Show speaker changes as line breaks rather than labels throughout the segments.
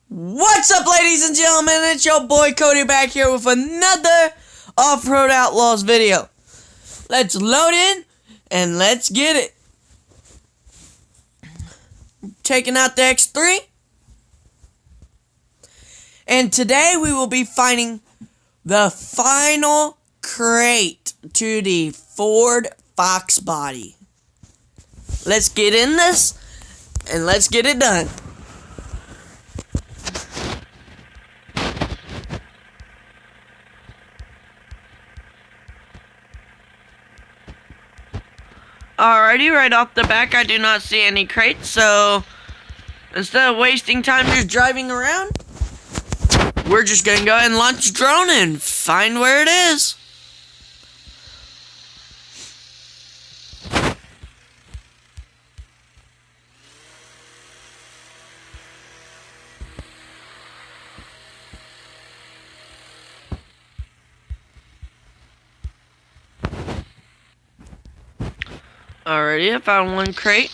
What's up, ladies and gentlemen? It's your boy Cody back here with another Off-Road Outlaws video. Let's load in and let's get it. Taking out the X3. And today we will be finding the final crate to the Ford Foxbody. Let's get in this and let's get it done. Alrighty, right off the back, I do not see any crates, so instead of wasting time just driving around, we're just gonna go ahead and launch the drone and find where it is. Alrighty, I found one crate.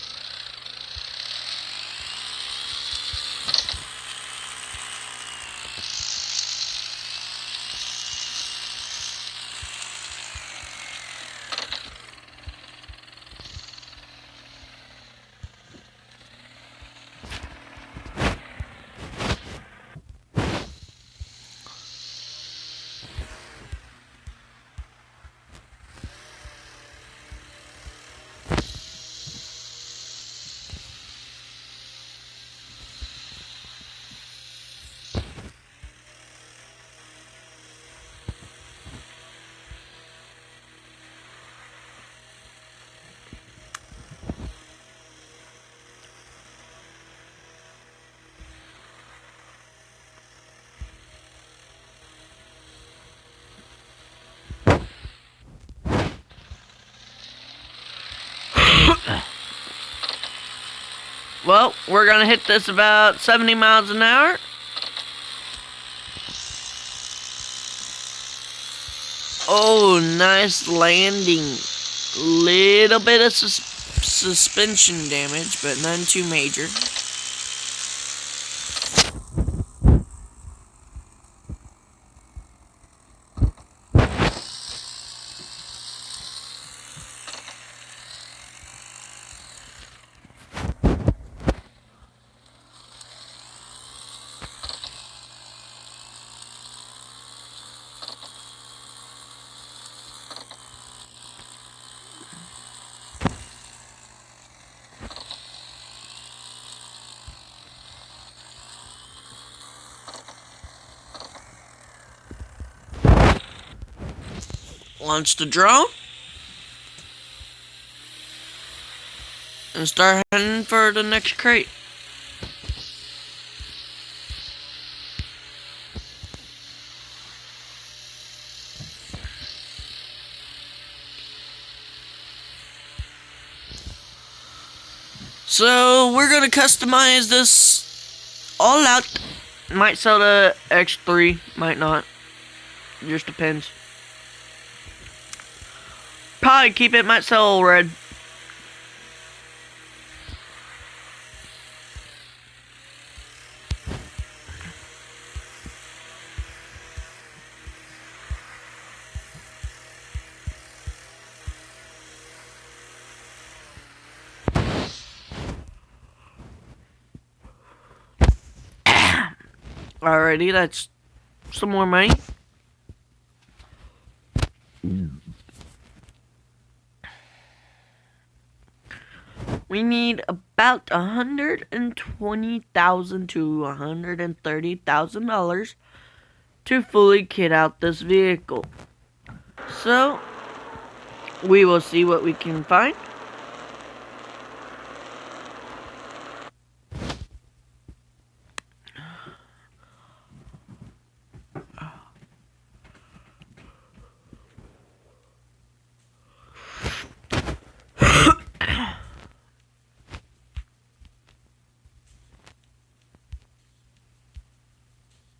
Well, we're gonna hit this about 70 miles an hour. Oh, nice landing. Little bit of suspension damage, but none too major. Launch the drone and start heading for the next crate. So we're gonna customize this all out. Might sell the X3, might not. Just depends. Probably keep it, might sell all red. Alrighty, that's some more money. We need about $120,000 to $130,000 to fully kit out this vehicle. So we will see what we can find.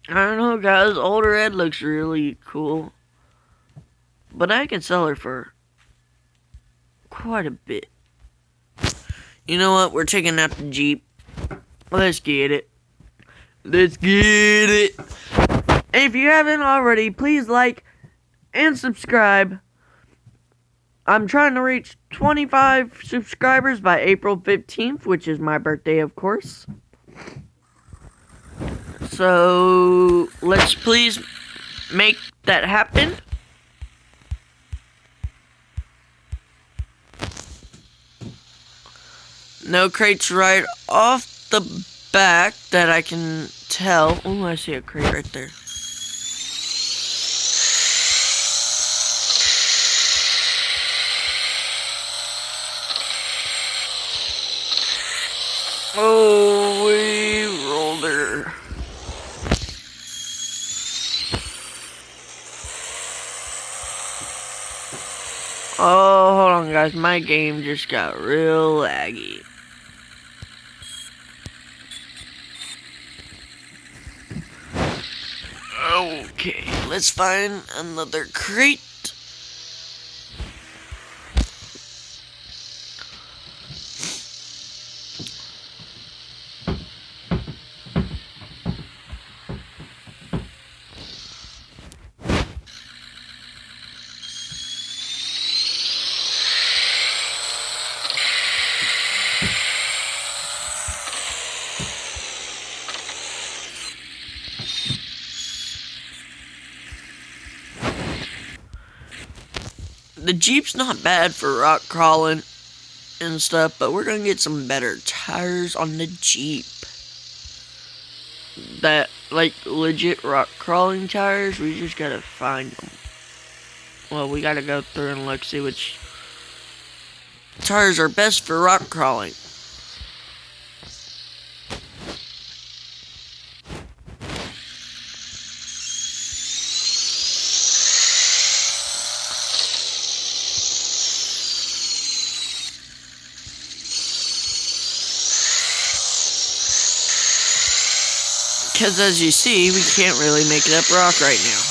I don't know, guys. Older Red looks really cool. But I can sell her for quite a bit. You know what? We're taking out the Jeep. Let's get it. Let's get it. And if you haven't already, please like and subscribe. I'm trying to reach 25 subscribers by April 15th, which is my birthday, of course. So, let's please make that happen. No crates right off the back that I can tell. Oh, I see a crate right there. Oh, we rolled her. Oh, hold on, guys. My game just got real laggy. Okay, let's find another crate. The Jeep's not bad for rock crawling and stuff, but we're gonna get some better tires on the Jeep. That, like, legit rock crawling tires, we just gotta find them. Well, we gotta go through and look, see which tires are best for rock crawling. Because as you see, we can't really make it up rock right now.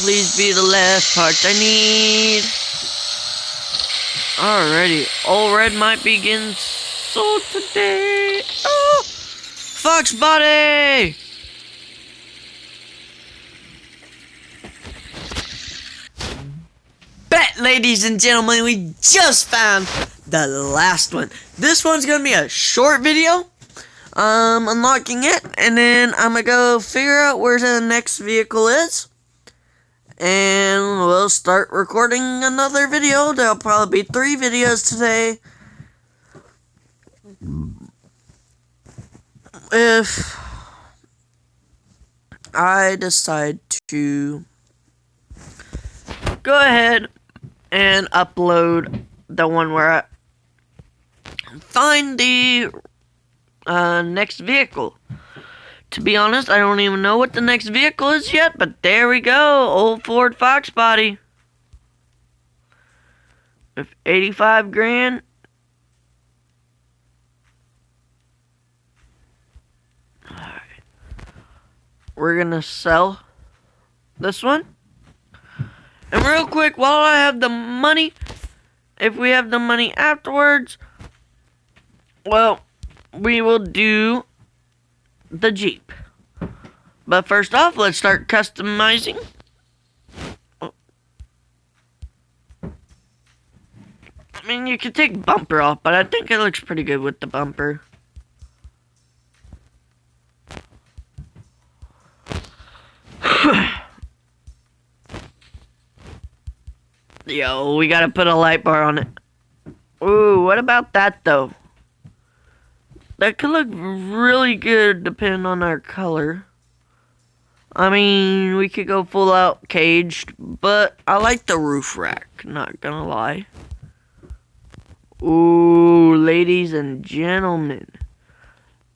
Please be the last part I need. Alrighty, all red might begin sold today. Oh! Foxbody! Bet, ladies and gentlemen, we just found the last one. This one's gonna be a short video. Unlocking it, and then I'm gonna go figure out where the next vehicle is. And we'll start recording another video. There'll probably be 3 videos today. If I decide to go ahead and upload the one where I find the next vehicle. To be honest, I don't even know what the next vehicle is yet, but there we go. Old Ford Foxbody. With 85 grand. We're gonna sell this one. And real quick, while I have the money, if we have the money afterwards, well, we will do the Jeep. But first off, let's start customizing. I mean, you could take bumper off, but I think it looks pretty good with the bumper. Yo, we gotta put a light bar on it. Ooh, what about that though? That could look really good depending on our color. I mean, we could go full out caged, but I like the roof rack, not gonna lie. Ooh, ladies and gentlemen.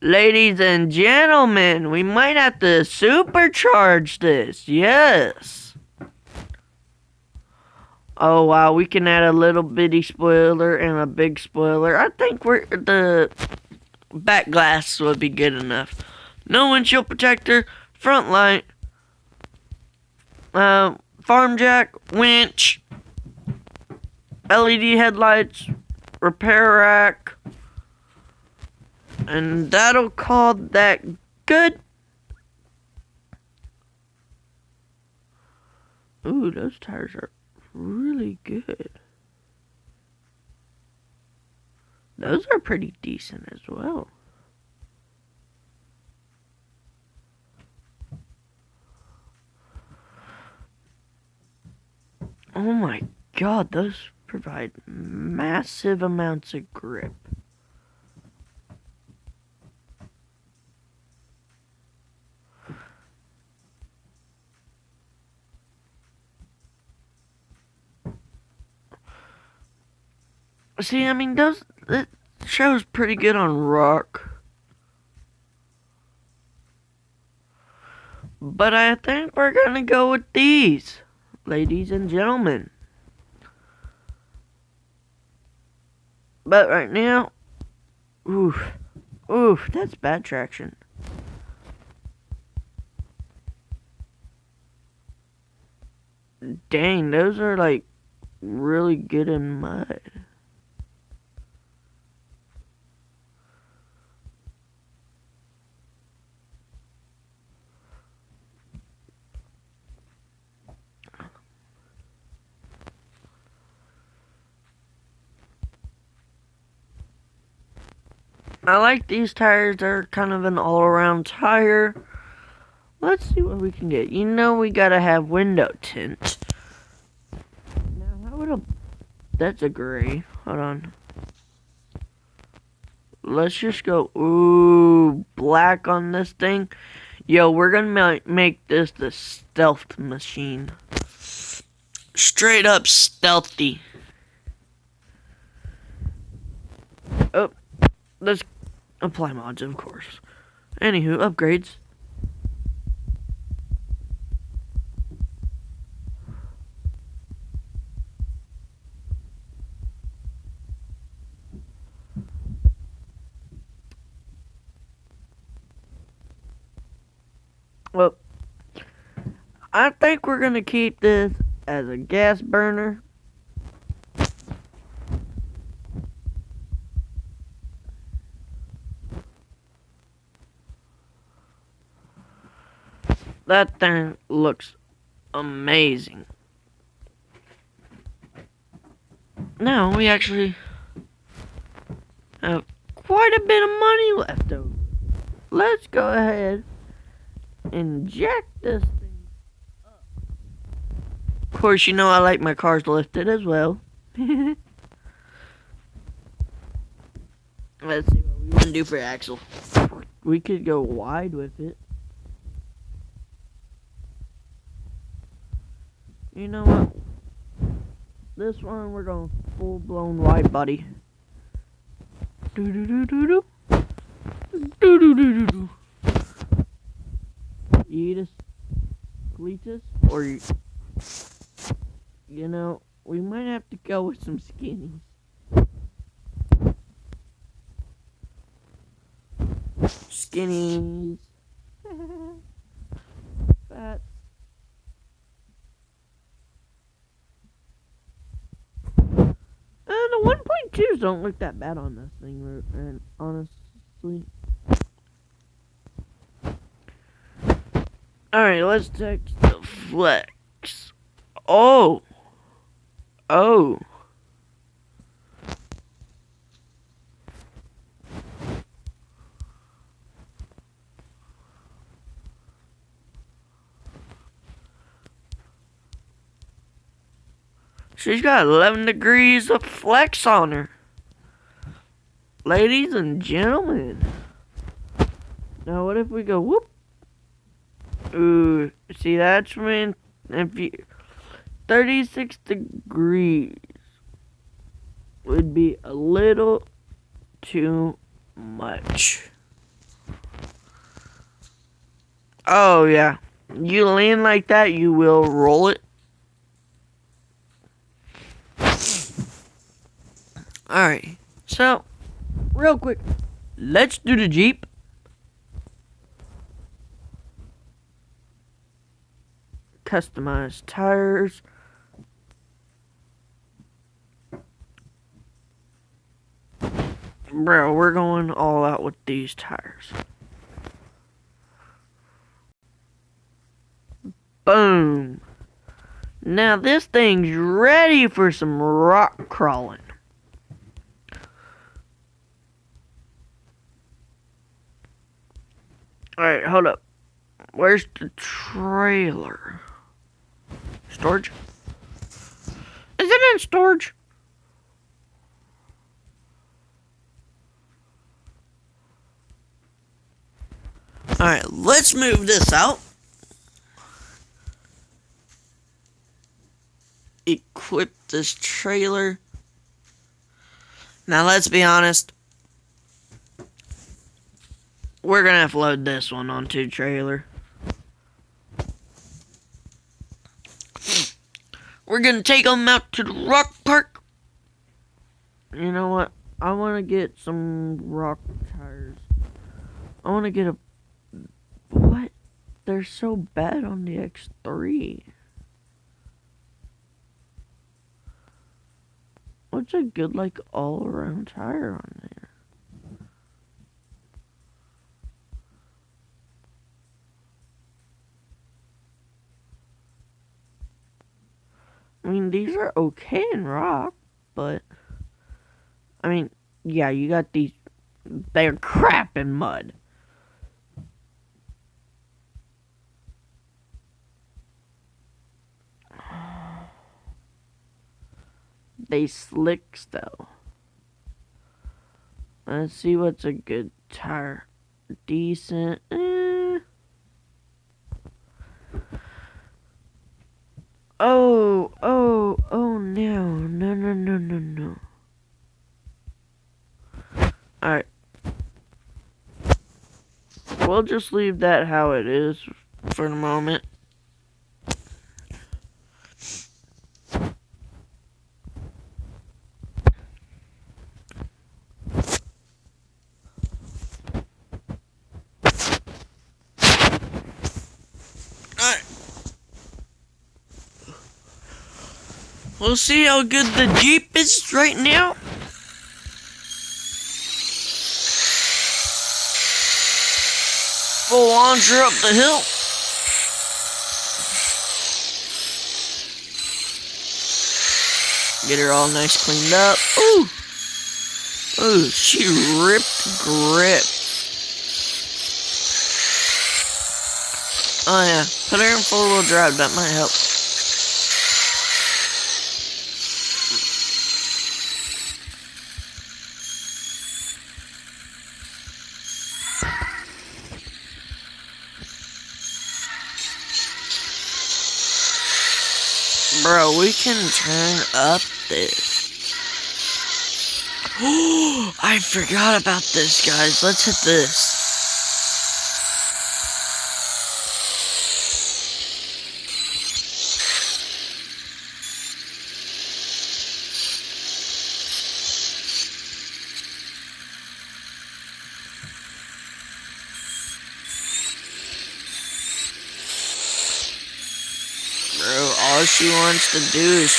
Ladies and gentlemen, we might have to supercharge this. Yes. Oh, wow, we can add a little bitty spoiler and a big spoiler. I think Back glass would be good enough. No windshield protector, front light, farm jack, winch, LED headlights, repair rack, and that'll call that good. Ooh, those tires are really good. Those are pretty decent as well. Oh my god, those provide massive amounts of grip. See, I mean, it shows pretty good on rock. But I think we're gonna go with these, ladies and gentlemen. But right now, oof, that's bad traction. Dang, those are like really good in mud. I like these tires. They're kind of an all-around tire. Let's see what we can get. You know we gotta have window tint. Now, how would that's a gray. Hold on. Let's just go, ooh, black on this thing. Yo, we're gonna make this the stealth machine. Straight up stealthy. Oh, let's apply mods, of course. Anywho, upgrades. Well, I think we're gonna keep this as a gas burner. That thing looks amazing. Now we actually have quite a bit of money left over. Let's go ahead and jack this thing up. Of course, you know I like my cars lifted as well. Let's see what we want to do for axle. We could go wide with it. You know what? This one we're going full blown wide body. Do do do do do. Do do do do do. Yeetus, Cletus, or you know, we might have to go with some skinnies. Skinnies. Fat. And the 1.2s don't look that bad on this thing, and honestly. Alright, let's take the flex. Oh. She's got 11 degrees of flex on her. Ladies and gentlemen. Now what if we go whoop? Ooh, see that's when if you 36 degrees would be a little too much. Oh yeah. You lean like that, you will roll it. Alright, so real quick, let's do the Jeep. Customized tires. Bro, we're going all out with these tires. Boom. Now this thing's ready for some rock crawling. Alright, hold up. Where's the trailer? Storage? Is it in storage? Alright, let's move this out. Equip this trailer. Now let's be honest. We're gonna have to load this one onto trailer. We're gonna take them out to the rock park. You know what? I wanna get some rock tires. I wanna get a... What? They're so bad on the X3. What's a good, like, all-around tire on there? I mean, these are okay in rock, but... I mean, yeah, you got these... They're crap in mud. They slicks, though. Let's see what's a good tire. Decent. Oh, no. Alright. We'll just leave that how it is for the moment. We'll see how good the Jeep is right now. We'll launch her up the hill. Get her all nice cleaned up. Ooh. Ooh, she ripped grip. Oh yeah, put her in 4-wheel drive, that might help. Bro, we can turn up this. Oh, I forgot about this, guys. Let's hit this. Bro, all she wants to do is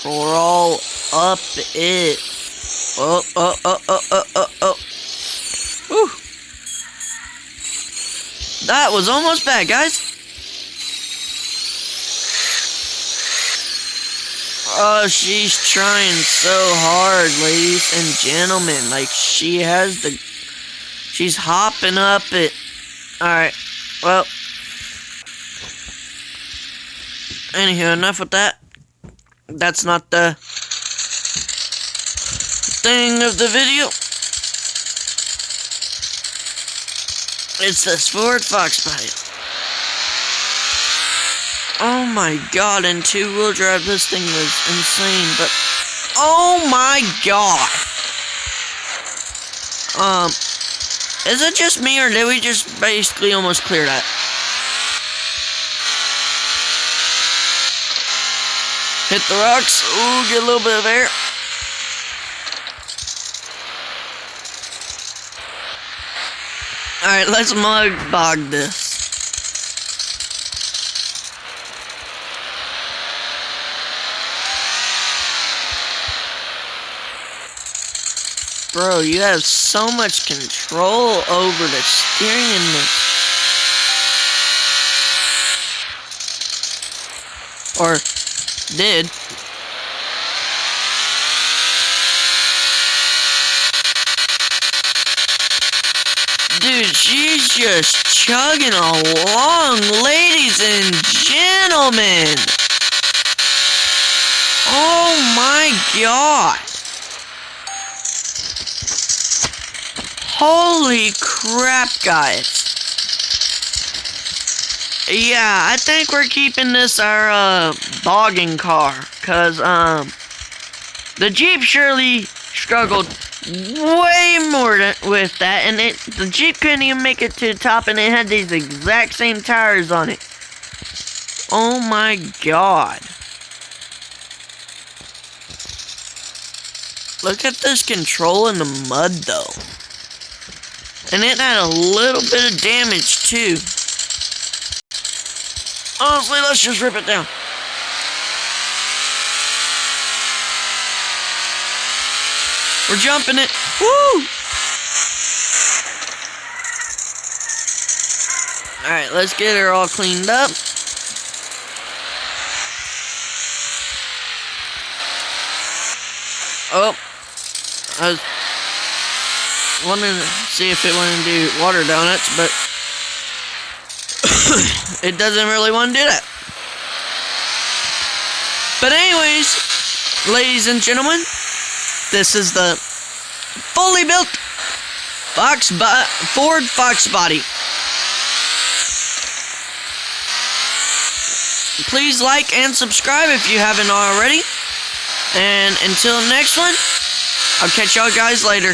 crawl up it. Oh. Whew. That was almost bad, guys. Oh, she's trying so hard, ladies and gentlemen. Like, she's hopping up it. Alright, well. Anywho, enough with that. That's not the thing of the video. It's this Ford Foxbody. Oh my god, in 2-wheel drive this thing was insane, but oh my god. Is it just me or did we just basically almost clear that? Hit the rocks. Ooh, get a little bit of air. Alright, let's mud bog this. Bro, you have so much control over the steering in this. Or did. Dude, she's just chugging along, ladies and gentlemen. Oh my god. Holy crap, guys. Yeah, I think we're keeping this our bogging car, cause the Jeep surely struggled way more with that, and the Jeep couldn't even make it to the top, and it had these exact same tires on it. Oh my god. Look at this control in the mud though. And it had a little bit of damage too. Honestly, let's just rip it down. We're jumping it. Woo! Alright, let's get her all cleaned up. Oh. I was wanting to see if it wanted to do water donuts, but it doesn't really want to do that. But anyways, ladies and gentlemen, this is the fully built Ford Foxbody. Please like and subscribe if you haven't already. And until next one, I'll catch y'all guys later.